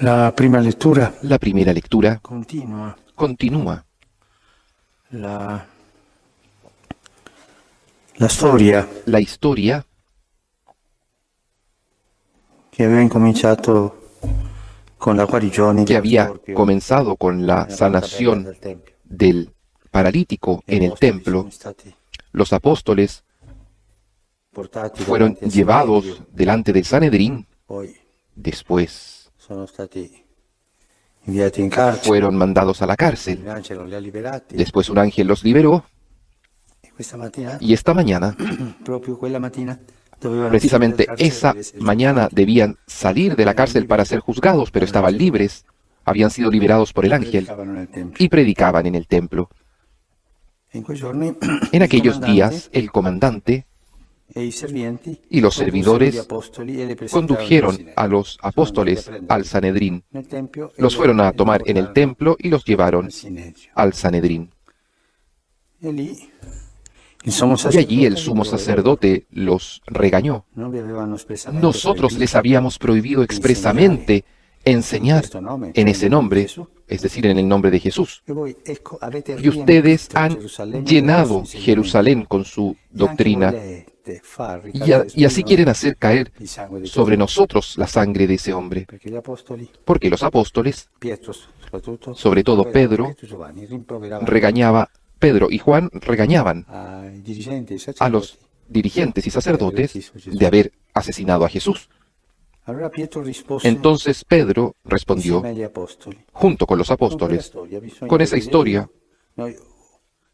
La primera lectura La primera lectura continua. continúa. La storia La historia che aveva incominciato con la guarigione que di había Scorpio comenzado con la nella porta bella sanación del Tempio. del paralítico Gli en el apostoli templo. sono stati Los apóstoles portati fueron davanti al llevados Sanedrio, delante del Sanedrín, poi después sono stati inviati in carcere, fueron mandados a la cárcel, l'angelo li ha liberati después un ángel los liberó e questa mattina, y esta mañana, proprio quella mattina, dovevano uscire dal precisamente carcere esa per essere mañana giudicati. debían salir de la cárcel para ser juzgados, pero estaban libres, habían sido liberados por el ángel Predicavano nel Tempio. y predicaban en el templo. In quei giorni En il aquellos comandante días, el comandante e i servienti y los condussero gli servidores apostoli e li presentarono condujeron al a los Sono andati a apóstoles prenderli al Sanedrín, nel Tempio e los fueron a li tomar en el portarono templo y los llevaron al Sinedrio. al Sanedrín. E lì il sommo Y allí el sacerdote sumo li sacerdote los regañó. non vi avevano espressamente Nosotros les proibito habíamos prohibido expresamente enseñar en ese nombre, es decir, en el nombre de Jesús. e voi ecco avete Y ustedes riempito han Gerusalemme del llenado vostro insegnamento. Jerusalén con su E anche doctrina volete far y, ricadere su y así di quieren noi hacer caer il sangue di sobre Gesù. nosotros la sangre de ese hombre. Perché gli apostoli, Porque los apóstoles, Pietro soprattutto, sobre todo rimproveravano, Pedro, Pietro e Giovanni rimproveravano regañaba, Pedro y Juan regañaban ai dirigenti e ai a los sacerdoti. dirigentes y sacerdotes de haber asesinado a Jesús. Allora Pietro rispose Entonces Pedro respondió, insieme agli apostoli. junto con los Con quella apóstoles, storia bisogna con esa obbedire a historia Dio. Noi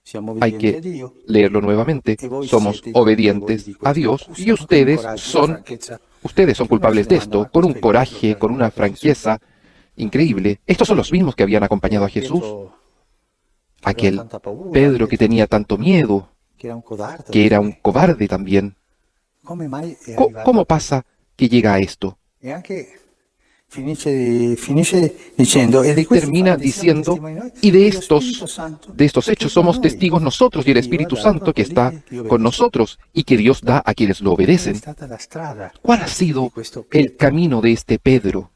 siamo hay obbedienti a que Dio. leerlo nuevamente, somos obedientes a Dios y ustedes son culpables de esto, con un coraje, con una franqueza increíble. Estos son los mismos que habían acompañado a Jesús, aquel Pedro que tenía tanto miedo, que era un cobarde también. ¿Cómo pasa que llega a esto? E anche finisce dicendo, e di questo Termina siamo diciendo, testimoni noi, y de e lo Spirito estos, Santo de estos hechos somos noi, testigos nosotros y el che Dio Espíritu ha dato Santo que a está quelli che con obbediscono. nosotros y que Dios da a quienes lo Qual è obedecen. stata la strada ¿Cuál ha di sido questo el Pietro camino de este Pedro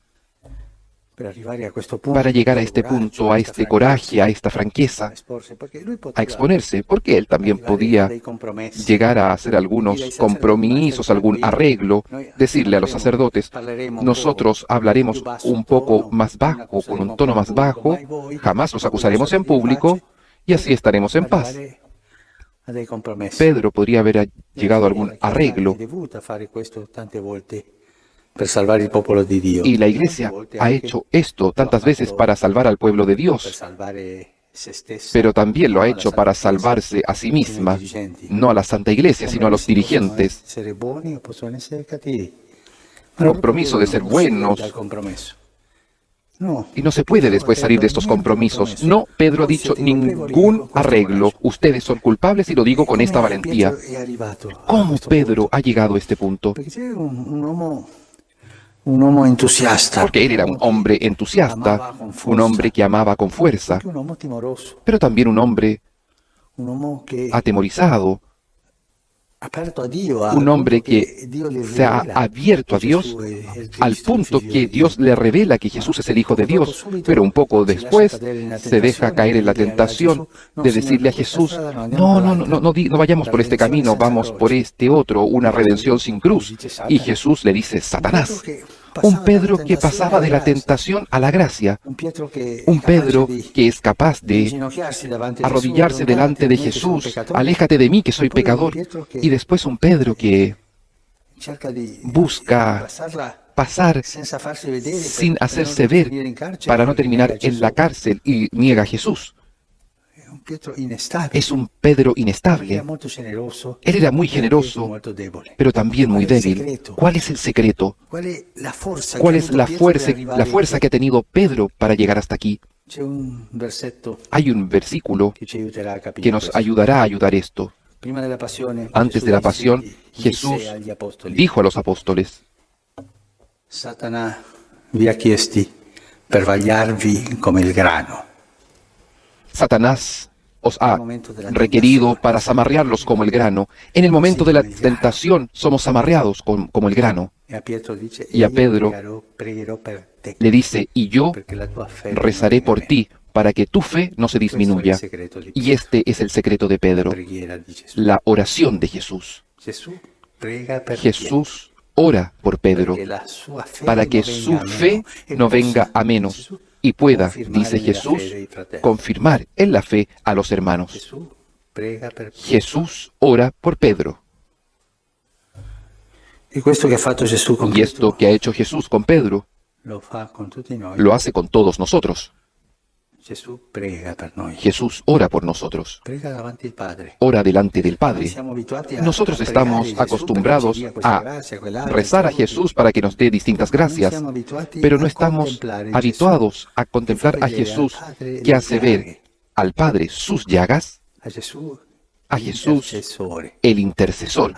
per arrivare a questo punto, para llegar a questo este coraggio, punto, a questa este coraje, franchezza, a esta franqueza, a esporsi? Perché lui a poteva exponerse? Porque él también arrivare a podía dei compromessi, llegar a hacer dire ai algunos sacerdoti, compromisos, algún arreglo, noi decirle a los sacerdotes, parleremo un nosotros po' hablaremos più basso un poco tono, más non bajo, con un accuseremo tono más qualcuno, bajo, mai voi, jamás los dopo acusaremos questa en público y así estaremos en paz. arrivare a dei compromessi. Pedro podría haber llegado a La algún Chiesa arreglo è dovuta fare questo tante volte per salvare il popolo di Dio. y la E iglesia tante volte ha anche hecho esto lo ha tantas veces fatto para salvar al pueblo de per Dios, salvare se stessa, pero también lo ha no hecho alla para Santa Chiesa, salvarse a sí sino ai misma, dirigenti. no a la Santa Iglesia, sino a los Compromessi possono dirigentes. essere buoni o possono essere cattivi. Ma loro Compromiso de ser non si buenos. dal compromesso. No, Y no se puede después salir de estos compromisos. No, Pedro ha dicho ningún arreglo. Ustedes son culpables y lo digo con esta valentía. ¿Cómo Pedro ha llegado a este punto? Perché c'era un uomo entusiasta, Porque él era un hombre entusiasta, un hombre que amaba con fuerza, anche un uomo timoroso, pero también un hombre un uomo che atemorizado, aperto a Dio, un hombre que Dio le se ha rivela abierto a che Dios Gesù è il al Cristo, il punto figlio que di Dios Dio. le revela que Jesús es el Hijo de Dios, pero un poco después se deja caer en la tentación de decirle a Jesús, no vayamos por este camino, vamos por este otro, una redención sin cruz. Y Jesús le dice, Satanás, un Pedro que pasaba de la tentación a la gracia, un Pedro que es capaz de arrodillarse delante de Jesús, aléjate de mí que soy pecador, y después un Pedro que busca pasar sin hacerse ver para no terminar en la cárcel y niega a Jesús. Es un Pedro inestable. Él era muy generoso, pero también muy débil. ¿Cuál es el secreto? ¿Cuál es la fuerza que ha tenido Pedro para llegar hasta aquí? Hay un versículo que nos ayudará a ayudar esto. Antes de la pasión, Jesús dijo a los apóstoles, Satanás vi ha chiesti per vagliarvi come il grano. Satanás os ha requerido para zamarrearlos como el grano. En el momento de la tentación somos zamarreados como el grano. Y a Pedro le dice, y yo rezaré por ti para que tu fe no se disminuya. Y este es el secreto de Pedro, la oración de Jesús. Jesús ora por Pedro para que su fe no venga a menos y pueda, dice Jesús, confirmar en la fe a los hermanos. Jesús ora por Pedro. Y esto que ha hecho Jesús con Pedro, lo hace con todos nosotros. Jesús ora por nosotros. Ora delante del Padre. Nosotros estamos acostumbrados a rezar a Jesús para que nos dé distintas gracias, pero no estamos habituados a contemplar a Jesús que hace ver al Padre sus llagas, a Jesús el intercesor,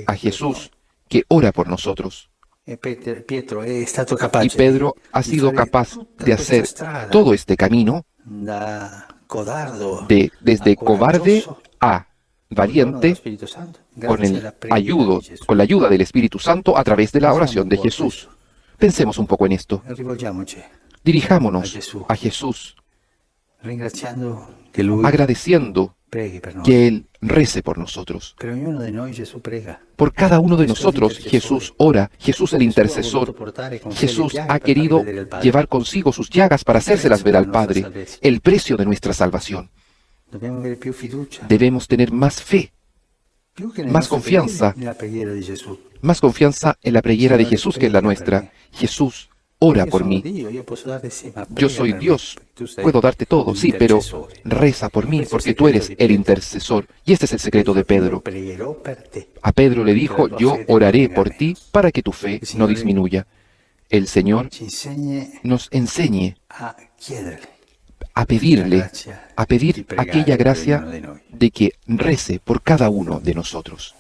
a Jesús que ora por nosotros. Y Pedro ha sido capaz de hacer todo este camino desde cobarde a valiente con la ayuda del Espíritu Santo a través de la oración de Jesús. Pensemos un poco en esto. Dirijámonos a Jesús agradeciendo que Él rece por nosotros. Por cada uno de nosotros Jesús ora, Jesús el intercesor. Jesús ha querido llevar consigo sus llagas para hacérselas ver al Padre, el precio de nuestra salvación. Debemos tener más fe, más confianza en la preghiera de Jesús que en la nuestra. Jesús ora por mí. Yo soy Dios, puedo darte todo, sí, pero reza por mí porque tú eres el intercesor. Y este es el secreto de Pedro. A Pedro le dijo, yo oraré por ti para que tu fe no disminuya. El Señor nos enseñe a pedir aquella gracia de que rece por cada uno de nosotros.